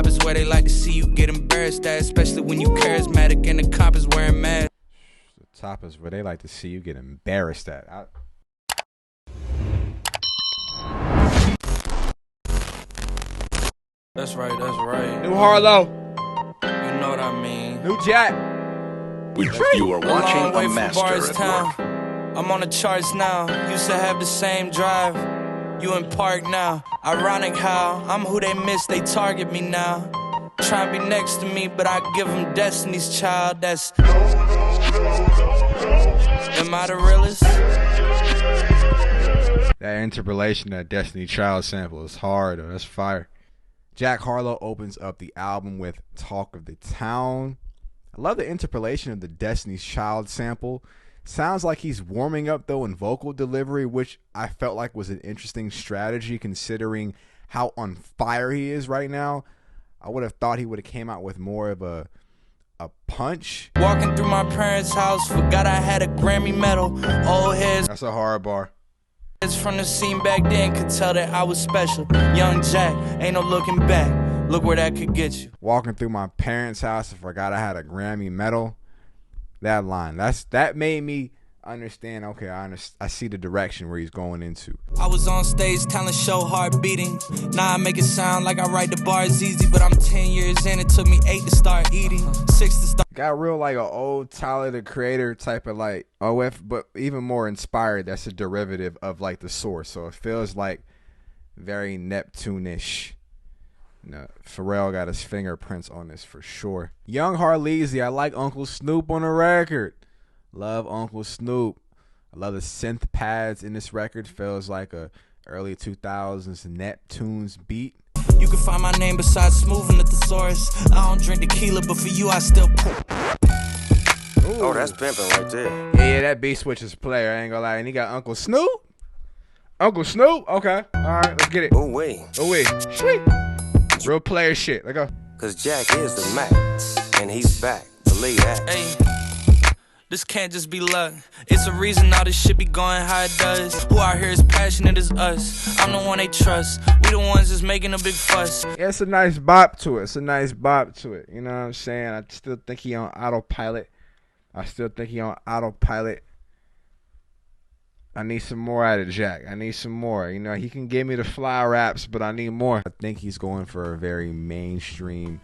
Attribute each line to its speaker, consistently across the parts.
Speaker 1: top is where they like to see you get embarrassed at, especially when you charismatic and the cop is wearing masks.
Speaker 2: The top is where they like to see you get embarrassed at.
Speaker 1: That's right, that's right.
Speaker 2: New Harlow.
Speaker 1: You know what I mean.
Speaker 2: New Jack.
Speaker 3: You are watching a master at work.
Speaker 1: I'm on the charts now. Used to have the same drive. You in park now. Ironic how I'm who they miss, they target me now. Try to be next to me, but I give them Destiny's Child. That's... Am I the realest?
Speaker 2: That interpolation, that Destiny Child sample is hard, though. That's fire. Jack Harlow opens up the album with Talk of the Town. I love the interpolation of the Destiny's Child sample. Sounds like he's warming up, though, in vocal delivery, which I felt like was an interesting strategy considering how on fire he is right now. I would have thought he would have came out with more of a punch.
Speaker 1: Walking through my parents' house, forgot I had a Grammy medal. Old heads.
Speaker 2: That's a hard bar.
Speaker 1: From the scene back then could tell that I was special. Young Jack, ain't no looking back. Look where that could get you.
Speaker 2: Walking through my parents' house, I forgot I had a Grammy medal. That line, that made me understand. Okay, I see the direction where he's going into. I
Speaker 1: was on stage, talent show, heart beating. Now I make it sound like I write the bars easy, but I'm 10 years in. It took me 8 to start eating, 6 to start.
Speaker 2: Got real like an old Tyler the Creator type of like OF, but even more inspired. That's a derivative of like the source, so it feels like very Neptune-ish. No, Pharrell got his fingerprints on this for sure. Young Harlezy, I like Uncle Snoop on the record. Love Uncle Snoop. I love the synth pads in this record. Feels like a early 2000s Neptune's beat.
Speaker 1: You can find my name besides Smooth and the Thesaurus. I don't drink tequila, but for you I still pour.
Speaker 3: Oh, that's pimping right there.
Speaker 2: Yeah, that beat switch is a player. I ain't gonna lie. And he got Uncle Snoop. Uncle Snoop? Okay. All right, let's get it.
Speaker 3: Oh, wait.
Speaker 2: Oh, wait. Sweet. Real player shit. Let's go.
Speaker 3: Cause Jack is the Mac, and he's back. Believe that.
Speaker 1: Hey, this can't just be luck. It's a reason all this shit be going how it does. Who out here is passionate as us. I'm the one they trust. We the ones that's making a big fuss.
Speaker 2: Yeah, it's a nice bop to it. You know what I'm saying? I still think he on autopilot. I need some more out of Jack. I need some more. You know, he can give me the fly raps, but I need more. I think he's going for a very mainstream,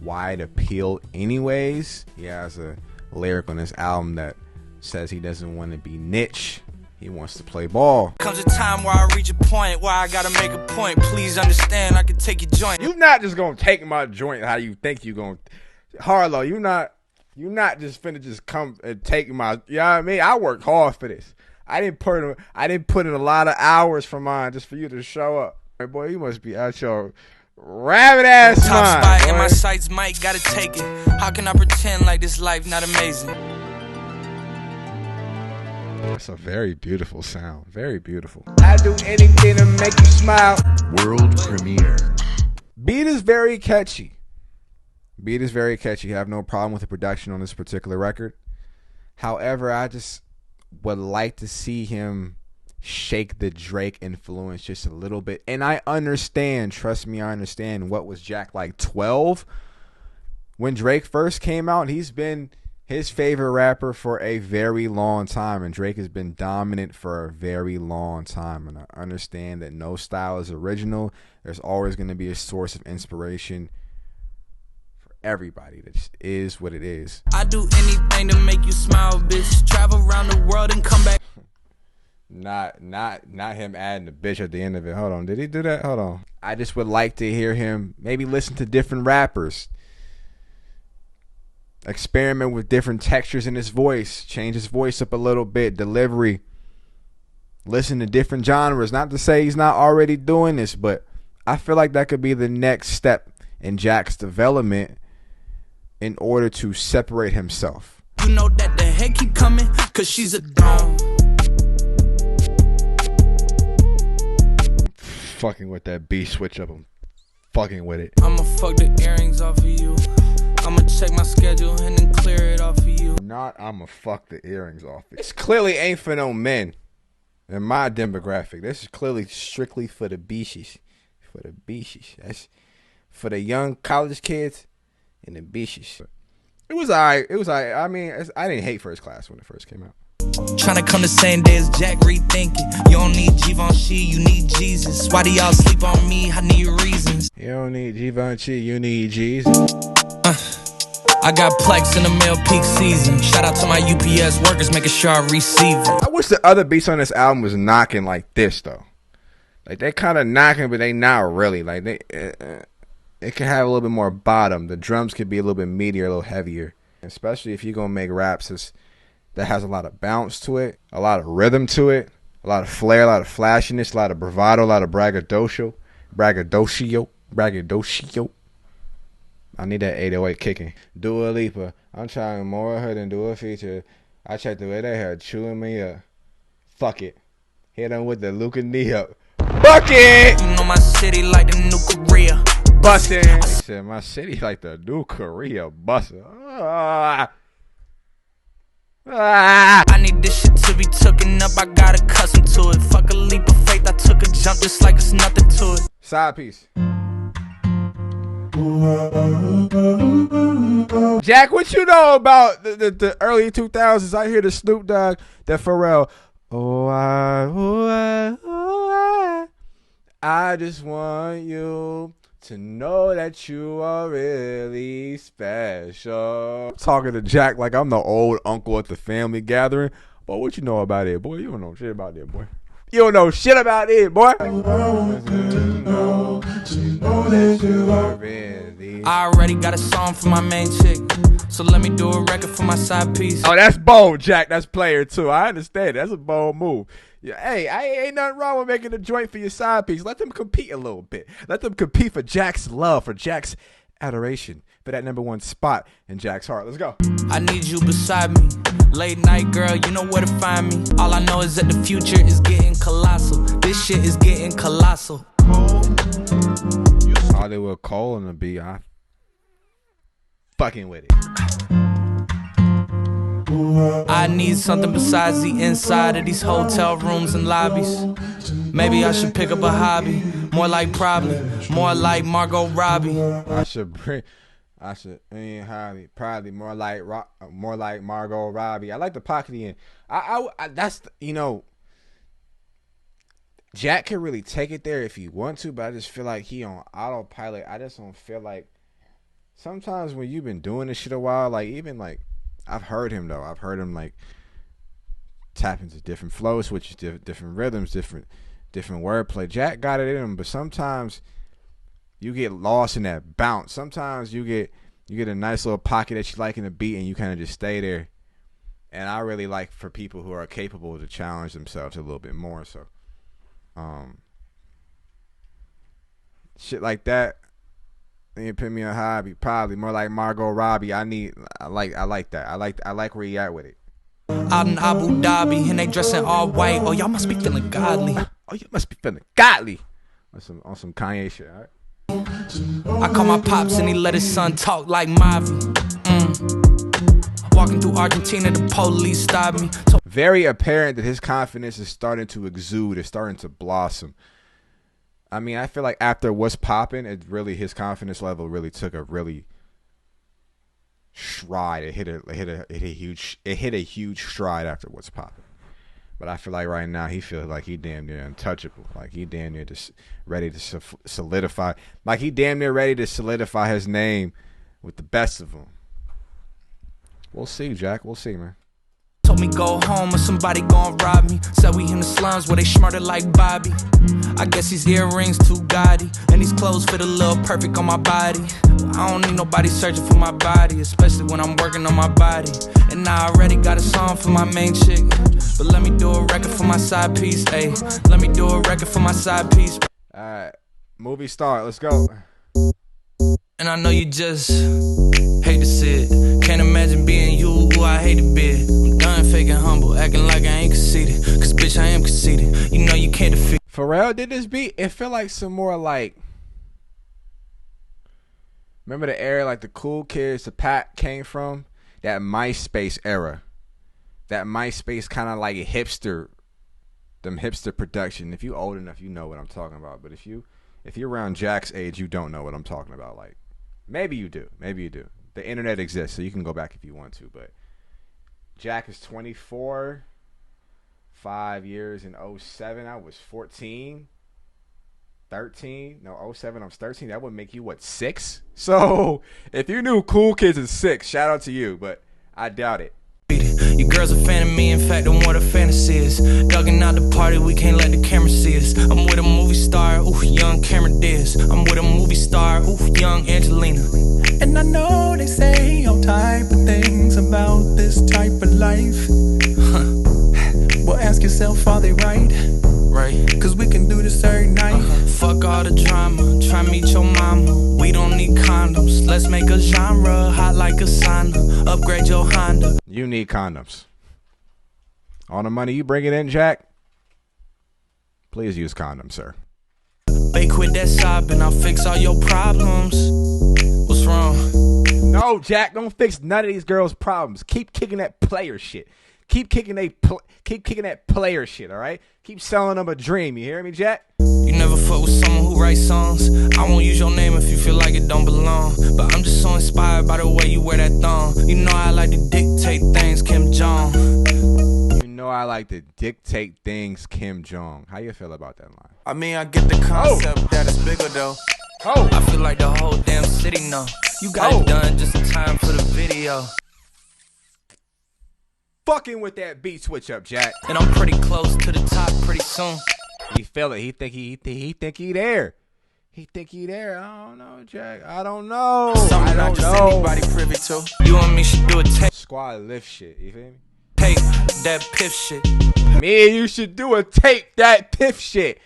Speaker 2: wide appeal anyways. He has a lyric on this album that says he doesn't want to be niche. He wants to play ball.
Speaker 1: Comes a time where I reach a point where I gotta make a point. Please understand, I can take your joint.
Speaker 2: You not just gonna take my joint how you think you gonna. Harlow, you not just finna just come and take my. You know what I mean? I worked hard for this. I didn't put in a lot of hours for mine just for you to show up. Hey, boy, you must be out your rabbit ass mind.
Speaker 1: Top spot in my sights, Mike, gotta take it. How can I pretend like this life not amazing?
Speaker 2: That's a very beautiful sound. Very beautiful. I do anything to make you smile.
Speaker 3: World premiere.
Speaker 2: Beat is very catchy. I have no problem with the production on this particular record. However, I just would like to see him shake the Drake influence just a little bit. And I understand, trust me, I understand. What was Jack, like 12 when Drake first came out? He's been his favorite rapper for a very long time, and Drake has been dominant for a very long time. And I understand that no style is original. There's always going to be a source of inspiration for everybody. That just is what it is.
Speaker 1: I do anything to make you smile, bitch. Travel around the world and come back.
Speaker 2: Not him adding the bitch at the end of it. Hold on, did he do that? Hold on. I just would like to hear him maybe listen to different rappers, experiment with different textures in his voice, change his voice up a little bit, delivery, listen to different genres. Not to say he's not already doing this, but I feel like that could be the next step in Jack's development in order to separate himself.
Speaker 1: You know that the head keep coming, cause she's a dome.
Speaker 2: Fucking with that beat switch up. I'm fucking with it.
Speaker 1: I'ma fuck the earrings off of you. I'ma check my schedule and then clear it off of you.
Speaker 2: Not I'ma fuck the earrings off. This clearly ain't for no men in my demographic. This is clearly strictly for the beasties. For the beasties. That's for the young college kids and the bitches. It was alright. It was alright. I mean, I didn't hate First Class when it first came out.
Speaker 1: Tryna come the same day as Jack, rethinking. You don't need Givenchy, you need Jesus. Why do y'all sleep on me? I need reasons.
Speaker 2: You don't need Givenchy, you need Jesus.
Speaker 1: I got Plex in the mail peak season. Shout out to my UPS workers, making sure I receive it.
Speaker 2: I wish the other beats on this album was knocking like this though. Like they kind of knocking, but they not really. Like it can have a little bit more bottom. The drums could be a little bit meatier, a little heavier. Especially if you're gonna make raps that has a lot of bounce to it, a lot of rhythm to it, a lot of flair, a lot of flashiness, a lot of bravado, a lot of braggadocio. I need that 808 kicking. Dua Lipa, I'm trying more of her than do a feature. I checked the way they had chewing me up. Fuck it. Hit them with the Luca knee up. Bucket!
Speaker 1: You know my city like the new Korea.
Speaker 2: Bustin'. He said my city like the new Korea. Bustin'.
Speaker 1: I need this shit to be tooken up. I got accustomed to it. Fuck a leap of faith. I took a jump just like it's nothing to it.
Speaker 2: Side piece. Jack, what you know about the early 2000s? I hear the Snoop Dogg, that Pharrell. I just want you to know that you are really special. I'm talking to Jack like I'm the old uncle at the family gathering. But what you know about it, boy? You don't know shit about it, boy. You don't know shit about it, boy.
Speaker 1: I already got a song for my main chick, so let me do a record for my side piece.
Speaker 2: Oh, that's bold, Jack. That's player too. I understand. That's a bold move. Yeah, hey, ain't nothing wrong with making a joint for your side piece. Let them compete a little bit. Let them compete for Jack's love, for Jack's adoration, for that number one spot in Jack's heart. Let's go.
Speaker 1: I need you beside me. Late night, girl, you know where to find me. All I know is that the future is getting colossal. This shit is getting colossal.
Speaker 2: Hollywood Cole on the beat. I fucking with it.
Speaker 1: I need something besides the inside of these hotel rooms and lobbies. Maybe I should pick up a hobby. More like more like Margot Robbie.
Speaker 2: Probably more like Margot Robbie. I like the pocket in. That's, you know, Jack can really take it there if he want to, but I just feel like he on autopilot. I just don't feel like sometimes when you've been doing this shit a while, like even like I've heard him though. I've heard him like tap into different flow switches, different rhythms, different wordplay. Jack got it in him, but sometimes you get lost in that bounce. Sometimes you get a nice little pocket that you like in the beat, and you kind of just stay there. And I really like for people who are capable to challenge themselves a little bit more. So, shit like that. Then you put me on hobby, probably more like Margot Robbie. I like that. I like where you at with it.
Speaker 1: Out in Abu Dhabi, and they dressing all white. Oh, y'all must be feeling godly.
Speaker 2: Oh, you must be feeling godly. On some Kanye shit, all right?
Speaker 1: I call my pops and he let his son talk like Mavi. Walking through Argentina, the police stopped me.
Speaker 2: Very apparent that his confidence is starting to exude. It's starting to blossom. I mean, I feel like after What's Poppin', his confidence level really took a really stride. It hit a huge stride after What's Poppin'. But I feel like right now he feels like he damn near untouchable. Like he damn near ready to solidify. Like he damn near ready to solidify his name with the best of them. We'll see, Jack. We'll see, man.
Speaker 1: Told me go home or somebody gon' rob me. Said we in the slums where they smarter like Bobby. I guess these earrings too gaudy, and these clothes fit a little perfect on my body. I don't need nobody searching for my body, especially when I'm working on my body. And I already got a song for my main chick, but let me do a record for my side piece. Ayy, let me do a record for my side piece.
Speaker 2: Alright, movie start. Let's go.
Speaker 1: And I know you just hate to see it. Can't imagine being you, who I hate to be. I'm done faking humble, acting like I ain't conceited. Cause bitch, I am conceited. You know you can't defeat.
Speaker 2: Pharrell did this beat. It felt like some more like, remember the era like the Cool Kids, the Pac came from? That MySpace era. That MySpace kind of like a hipster, them hipster production. If you old enough, you know what I'm talking about. But if you If you're around Jack's age, you don't know what I'm talking about. Like, maybe you do. Maybe you do. The internet exists, so you can go back if you want to. But Jack is 24. 5 years in 07. I was 14. 13. No, 07, I was 13. That would make you, what, 6? So, if you knew Cool Kids is 6, shout out to you. But I doubt it.
Speaker 1: You girls a fan of me, in fact, I'm what a fantasy is. Dugging out the party, we can't let the camera see us. I'm with a movie star, ooh, young Cameron Diaz. I'm with a movie star, ooh, young Angelina.
Speaker 4: And I know they say all type of things about this type of life. Well, ask yourself, are they right?
Speaker 1: Right.
Speaker 4: Cause we can do this every night.
Speaker 1: Fuck all the drama, try meet your mama. We don't need condoms, let's make a genre. Hot like a sauna, upgrade your Honda.
Speaker 2: You need condoms. All the money you bring it in, Jack, please use condoms, sir.
Speaker 1: They quit that sobbing, I'll fix all your problems. What's wrong?
Speaker 2: No, Jack, don't fix none of these girls' problems. Keep kicking that player shit. Keep kicking that player shit, all right? Keep selling them a dream. You hear me, Jack?
Speaker 1: You never fuck with someone who writes songs. I won't use your name if you feel like it don't belong. But I'm just so inspired by the way you wear that thong. You know I like to dictate things, Kim Jong.
Speaker 2: You know I like to dictate things, Kim Jong. How you feel about that line?
Speaker 1: I mean, I get the concept that it's bigger though. I feel like the whole damn city know. You got it done just in time for the video.
Speaker 2: Fucking with that beat switch up, Jack.
Speaker 1: And I'm pretty close to the top pretty soon.
Speaker 2: He feel it. He think he there. He think he there. I don't know, Jack. I don't know.
Speaker 1: Something
Speaker 2: I
Speaker 1: not
Speaker 2: don't
Speaker 1: just
Speaker 2: know.
Speaker 1: anybody privy to. You and me should do a tape.
Speaker 2: Squad lift shit. You feel me?
Speaker 1: Tape that piff shit.
Speaker 2: Me and you should do a tape that piff shit.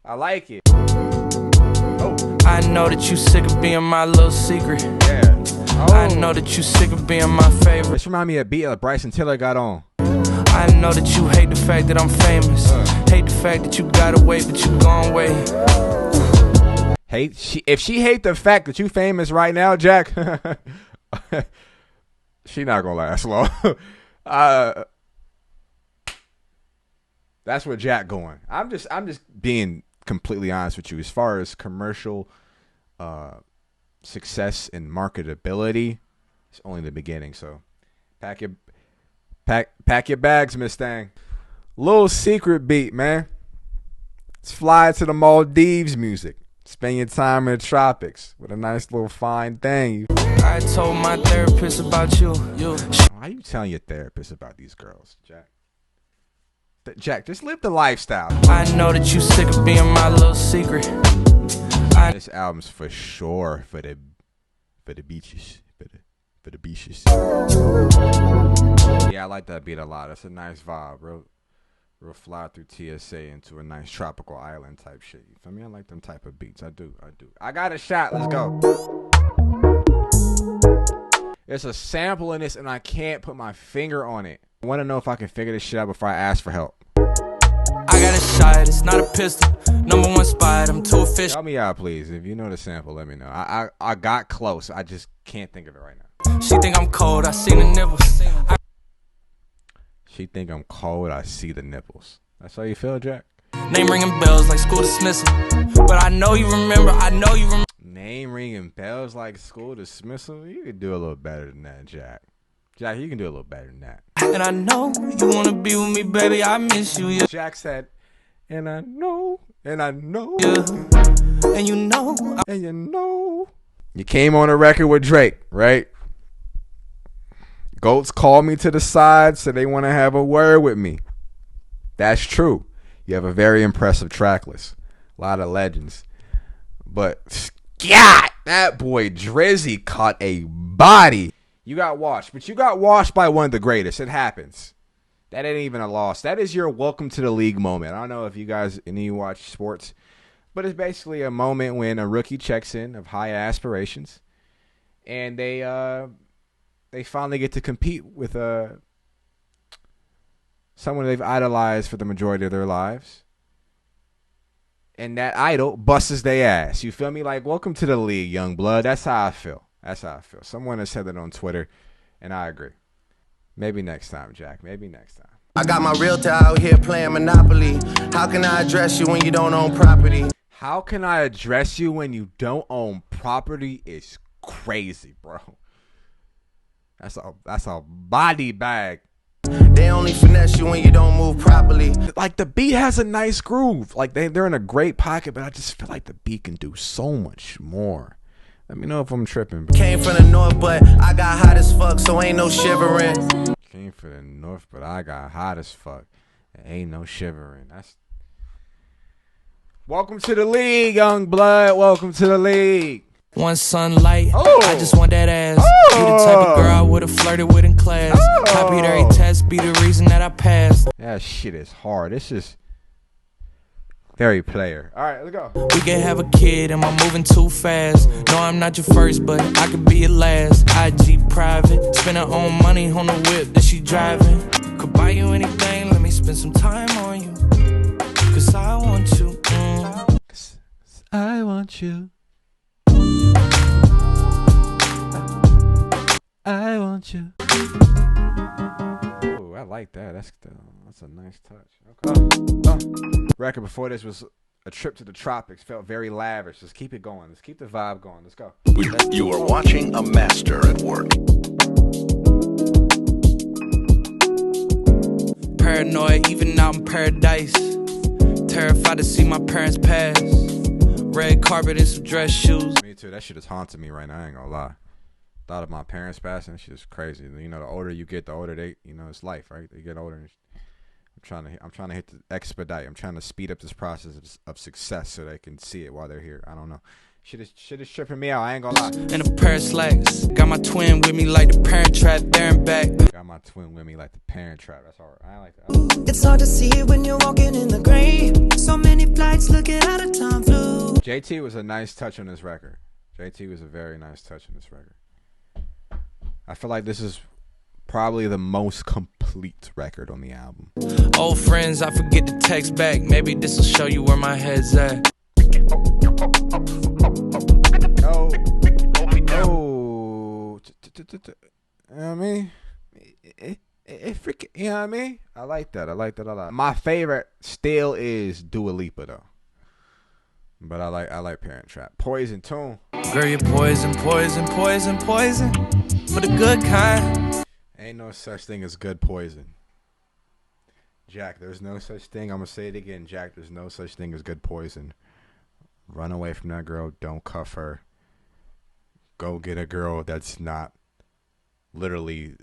Speaker 2: I like it. Oh.
Speaker 1: I know that you sick of being my little secret.
Speaker 2: Yeah. Oh.
Speaker 1: I know that you sick of being my favorite.
Speaker 2: This remind me of a beat Bryson Tiller got on.
Speaker 1: I know that you hate the fact that I'm famous. Hate the fact that you gotta wait, but you gon' wait.
Speaker 2: If she hate the fact that you famous right now, Jack, she not gonna last long. That's where Jack going. I'm just being completely honest with you. As far as commercial success and marketability, it's only the beginning. So pack your bags, Miss Thang. Little secret beat, man. Let's fly to the Maldives music. Spend your time in the tropics with a nice little fine thing.
Speaker 1: I told my therapist about you.
Speaker 2: Why are you telling your therapist about these girls, Jack? Jack, just live the lifestyle.
Speaker 1: I know that you sick of being my little secret.
Speaker 2: This album's for sure for the beaches. For the beaches. Yeah, I like that beat a lot. That's a nice vibe, real fly through TSA into a nice tropical island type shit. You feel me? I like them type of beats. I do. I got a shot. Let's go. There's a sample in this, and I can't put my finger on it. I want to know if I can figure this shit out before I ask for help.
Speaker 1: I got a shot. It's not a pistol. Number one spot. I'm too official.
Speaker 2: Help me out, please. If you know the sample, let me know. I got close. I just can't think of it right now.
Speaker 1: She think I'm cold. I seen the nipples.
Speaker 2: She think I'm cold. I see the nipples. That's how you feel, Jack?
Speaker 1: Name ringing bells like school dismissal. But I know you remember.
Speaker 2: Name ringing bells like school dismissal? You could do a little better than that, Jack. Jack, you can do a little better than that.
Speaker 1: And I know you want to be with me, baby. I miss you. Yeah.
Speaker 2: Jack said, and I know.
Speaker 1: Yeah. And you know.
Speaker 2: You came on a record with Drake, right? Goats called me to the side, so they want to have a word with me. That's true. You have a very impressive track list. A lot of legends. But, God, that boy Drizzy caught a body. You got washed, but you got washed by one of the greatest. It happens. That ain't even a loss. That is your welcome to the league moment. I don't know if you guys, any of you watch sports, but it's basically a moment when a rookie checks in of high aspirations, and they finally get to compete with someone they've idolized for the majority of their lives. And that idol busts their ass. You feel me? Like, welcome to the league, young blood. That's how I feel. Someone has said that on Twitter, and I agree. Maybe next time, Jack. Maybe next time.
Speaker 5: I got my realtor out here playing Monopoly. How can I address you when you don't own property?
Speaker 2: How can I address you when you don't own property is crazy, bro. That's a body bag.
Speaker 3: They only finesse you when you don't move properly.
Speaker 2: Like, the beat has a nice groove. Like, they're in a great pocket, but I just feel like the beat can do so much more. Let me know if I'm tripping.
Speaker 3: Came from the north, but I got hot as fuck, so ain't no shivering.
Speaker 2: Came from the north, but I got hot as fuck. Ain't no shivering. That's... Welcome to the league, young blood. Welcome to the league.
Speaker 1: One sunlight,
Speaker 2: Oh.
Speaker 1: I just want that ass.
Speaker 2: Oh.
Speaker 1: You the type of girl I would've flirted with in class.
Speaker 2: Oh.
Speaker 1: Copied every test, be the reason that I passed.
Speaker 2: That shit is hard. This is very player. All right, let's go.
Speaker 1: We can have a kid, am I moving too fast? No, I'm not your first, but I could be your last. IG private, spend her own money on the whip that she driving. Could buy you anything, let me spend some time on you. Cause I want you.
Speaker 2: I want you. I want you. Oh, I like that. That's a nice touch. Okay. Record before this was A Trip to the Tropics. Felt very lavish. Let's keep it going. Let's keep the vibe going. Let's go.
Speaker 5: You are watching a master at work.
Speaker 1: Paranoid, even out in paradise. Terrified to see my parents pass. Red carpet and some dress shoes.
Speaker 2: Me too. That shit is haunting me right now. I ain't gonna lie. Thought of my parents passing. That shit is crazy. You know, the older you get, the older they, you know, it's life, right? They get older. And I'm trying to hit the expedite. I'm trying to speed up this process of success so they can see it while they're here. I don't know. Shit is tripping me out. I ain't gonna lie.
Speaker 1: And a pair of slacks. Got my twin with me like the parent trap there and back.
Speaker 2: Got my twin with me like the parent trap. That's hard. I like that.
Speaker 6: It's hard to see when you're walking in the gray. So many flights looking out of time flew.
Speaker 2: JT was a nice touch on this record. JT was a very nice touch on this record. I feel like this is probably the most complete record on the album.
Speaker 1: Old friends, I forget to text back. Maybe this will show you where my head's at.
Speaker 2: Oh, you know what I mean? It freaking, you know what I mean? I like that a lot. My favorite still is Dua Lipa though. But I like Parent Trap. Poison tune.
Speaker 1: Girl, you're poison, poison, poison, poison. For the good kind.
Speaker 2: Ain't no such thing as good poison. Jack, there's no such thing. I'm going to say it again. Jack, there's no such thing as good poison. Run away from that girl. Don't cuff her. Go get a girl that's not literally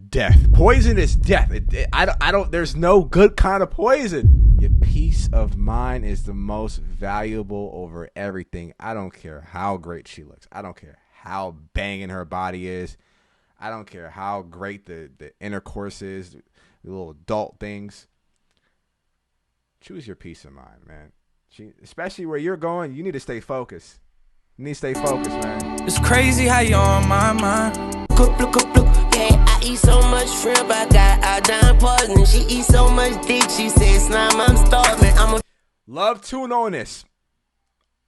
Speaker 2: death. Poison is death. I don't, there's no good kind of poison. Your peace of mind is the most valuable over everything. I don't care how great she looks. I don't care how banging her body is. I don't care how great the intercourse is, the little adult things. Choose your peace of mind, man. Especially where you're going, you need to stay focused. You need to stay focused, man.
Speaker 1: It's crazy how you're on my mind.
Speaker 7: Yeah, I eat so much shrimp, I got iodine poisoning. She eats so much dick, she says, slime, I'm starving.
Speaker 2: Love tune on this.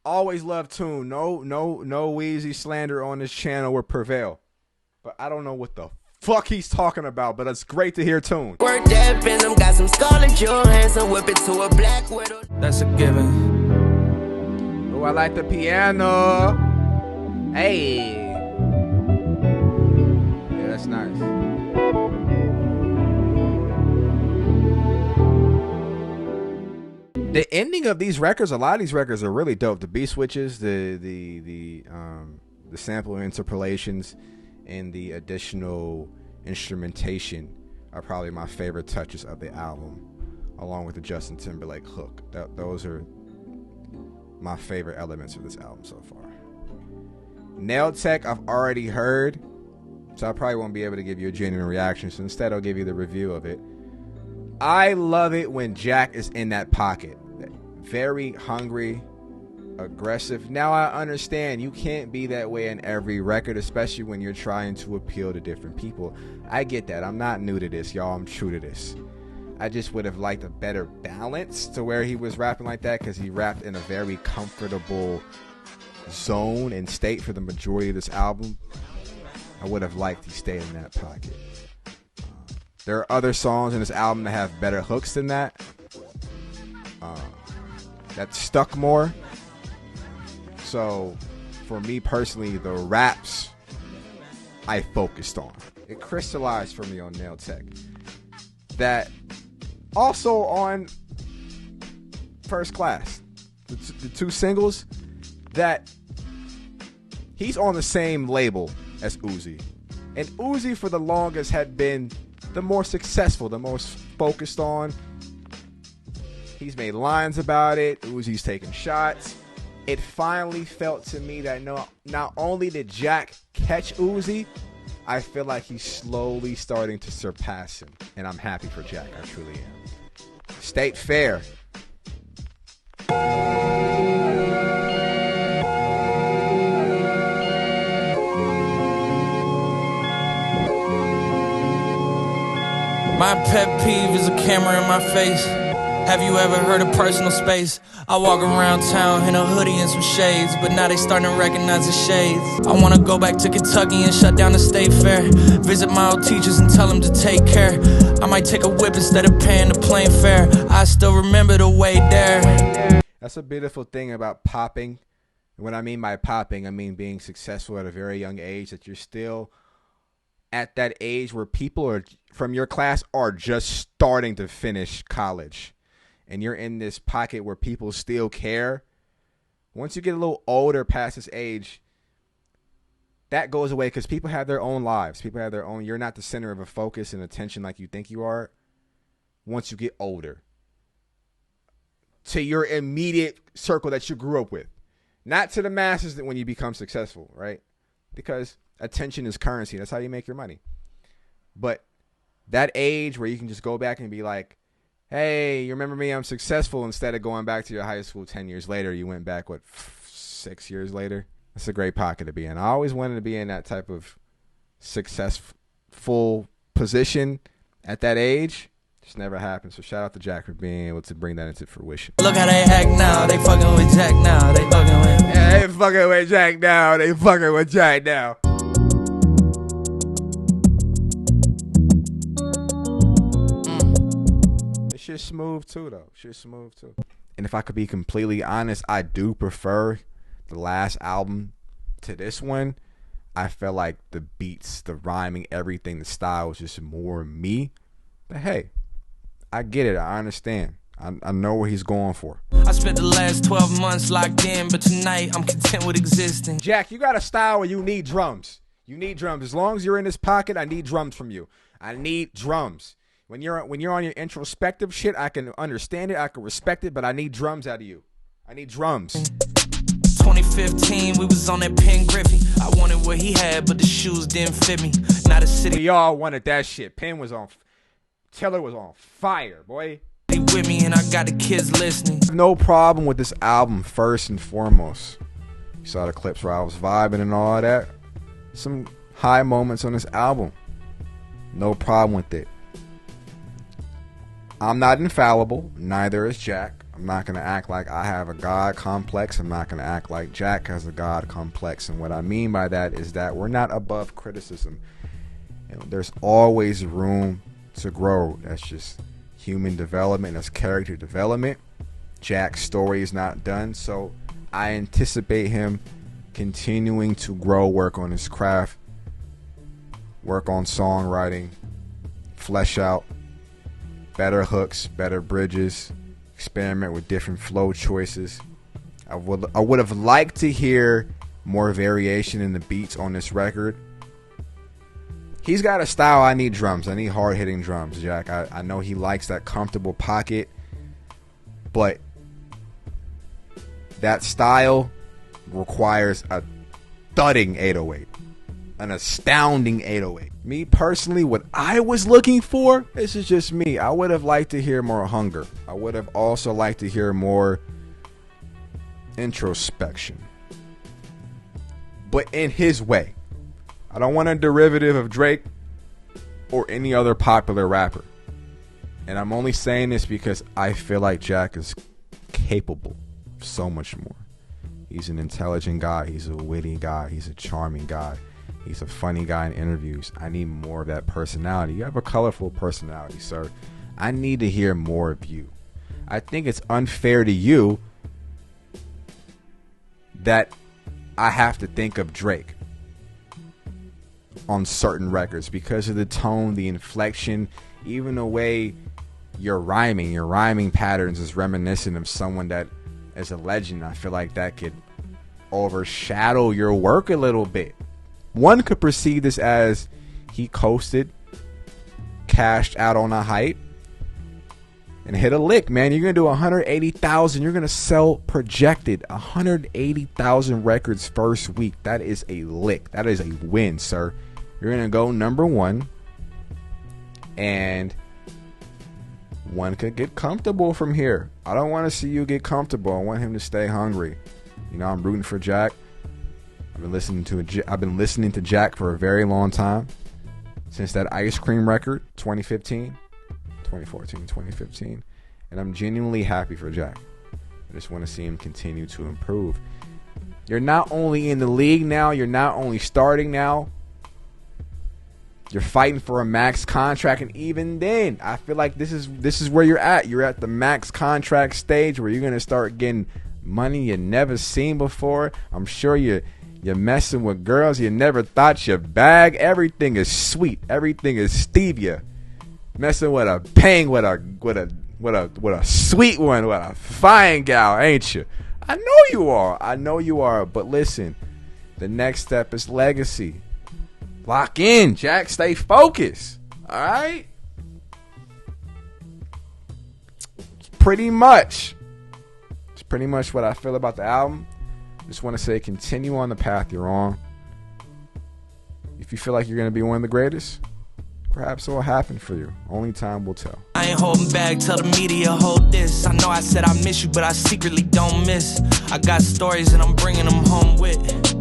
Speaker 2: Always love tune. No Weezy slander on this channel will prevail. But I don't know what the fuck he's talking about, but it's great to hear tune.
Speaker 7: Work that Venom, got some Scarlett Johansson, whip it to a Black Widow.
Speaker 1: That's a given.
Speaker 2: Oh, I like the piano. Hey. Yeah, that's nice. The ending of these records, a lot of these records are really dope. The beat switches, the sample interpolations, and the additional instrumentation are probably my favorite touches of the album, along with the Justin Timberlake hook. Those are my favorite elements of this album so far. Nail Tech I've already heard, so I probably won't be able to give you a genuine reaction, so instead I'll give you the review of it. I love it when Jack is in that pocket. Very hungry, aggressive. Now I understand you can't be that way in every record, especially when you're trying to appeal to different people. I get that. I'm not new to this, y'all. I'm true to this. I just would have liked a better balance to where he was rapping like that, because he rapped in a very comfortable zone and state for the majority of this album. I would have liked he stayed in that pocket. There are other songs in this album that have better hooks than that. that stuck more. So for me personally, the raps I focused on. It crystallized for me on Nail Tech. That also on First Class. The two singles, that he's on the same label as Uzi. And Uzi for the longest had been the more successful, the most focused on. He's made lines about it. Uzi's taking shots. It finally felt to me that not only did Jack catch Uzi, I feel like he's slowly starting to surpass him. And I'm happy for Jack. I truly am. State Fair.
Speaker 1: My pet peeve is a camera in my face. Have you ever heard of personal space? I walk around town in a hoodie and some shades, but now they starting to recognize the shades. I wanna go back to Kentucky and shut down the state fair. Visit my old teachers and tell them to take care. I might take a whip instead of paying the plane fare. I still remember the way there.
Speaker 2: That's a beautiful thing about popping. When I mean by popping, I mean being successful at a very young age, that you're still at that age where people are from your class are just starting to finish college. And you're in this pocket where people still care. Once you get a little older past this age, that goes away because people have their own lives. People have their own. You're not the center of a focus and attention like you think you are once you get older. To your immediate circle that you grew up with. Not to the masses that when you become successful, right? Because attention is currency. That's how you make your money. But that age where you can just go back and be like, hey, you remember me? I'm successful. Instead of going back to your high school 10 years later, you went back, 6 years later? That's a great pocket to be in. I always wanted to be in that type of successful position at that age. Just never happened. So shout out to Jack for being able to bring that into fruition.
Speaker 1: Look how they act now. They fucking with Jack now. They fucking with.
Speaker 2: Yeah, they fucking with Jack now. They fucking with Jack now. Shit's smooth too, though. Shit's smooth too. And if I could be completely honest, I do prefer the last album to this one. I felt like the beats, the rhyming, everything, the style was just more me. But hey, I get it. I understand. I know what he's going for.
Speaker 1: I spent the last 12 months locked in, but tonight I'm content with existing.
Speaker 2: Jack, you got a style where you need drums. You need drums. As long as you're in this pocket, I need drums from you. I need drums. When you're on your introspective shit, I can understand it, I can respect it, but I need drums out of you. I need drums.
Speaker 1: 2015, we was on that Penn Griffey. I wanted what he had, but the shoes didn't fit me. Not a city.
Speaker 2: We all wanted that shit. Penn was on. Tiller was on fire, boy.
Speaker 1: He with me, and I got the kids listening.
Speaker 2: No problem with this album, first and foremost. You saw the clips where I was vibing and all that. Some high moments on this album. No problem with it. I'm not infallible. Neither is Jack. I'm not going to act like I have a God complex. I'm not going to act like Jack has a God complex. And what I mean by that is that we're not above criticism. You know, there's always room to grow. That's just human development. That's character development. Jack's story is not done. So I anticipate him continuing to grow, work on his craft, work on songwriting, flesh out better hooks, better bridges, experiment with different flow choices. I would have liked to hear more variation in the beats on this record. He's got a style. I need drums. I need hard-hitting drums, Jack. I know he likes that comfortable pocket, but that style requires a thudding 808. An astounding 808. Me personally, what I was looking for, this is just me, I would have liked to hear more hunger. I would have also liked to hear more introspection. But in his way. I don't want a derivative of Drake or any other popular rapper. And I'm only saying this because I feel like Jack is capable of so much more. He's an intelligent guy. He's a witty guy. He's a charming guy. He's a funny guy in interviews. I need more of that personality. You have a colorful personality, sir. I need to hear more of you. I think it's unfair to you that I have to think of Drake on certain records because of the tone, the inflection, even the way your rhyming patterns is reminiscent of someone that is a legend. I feel like that could overshadow your work a little bit. One could perceive this as he coasted, cashed out on a hype, and hit a lick, man. You're going to do 180,000. You're going to sell projected 180,000 records first week. That is a lick. That is a win, sir. You're going to go number one, and one could get comfortable from here. I don't want to see you get comfortable. I want him to stay hungry. You know, I'm rooting for Jack. I've been listening to Jack for a very long time. Since that Ice Cream record, 2014, 2015. And I'm genuinely happy for Jack. I just want to see him continue to improve. You're not only in the league now, you're not only starting now, you're fighting for a max contract, and even then, I feel like this is where you're at. You're at the max contract stage where you're gonna start getting money you never seen before. I'm sure you're messing with girls you never thought you'd bag. Everything is sweet. Everything is stevia. Messing with a sweet one, with a fine gal, ain't you? I know you are. But listen, the next step is legacy. Lock in, Jack. Stay focused. All right? It's pretty much what I feel about the album. Just want to say continue on the path you're on. If you feel like you're going to be one of the greatest, perhaps it will happen for you. Only time will tell.
Speaker 1: I ain't holding back, tell the media hold this. I know I said I miss you, but I secretly don't miss. I got stories and I'm bringing them home with.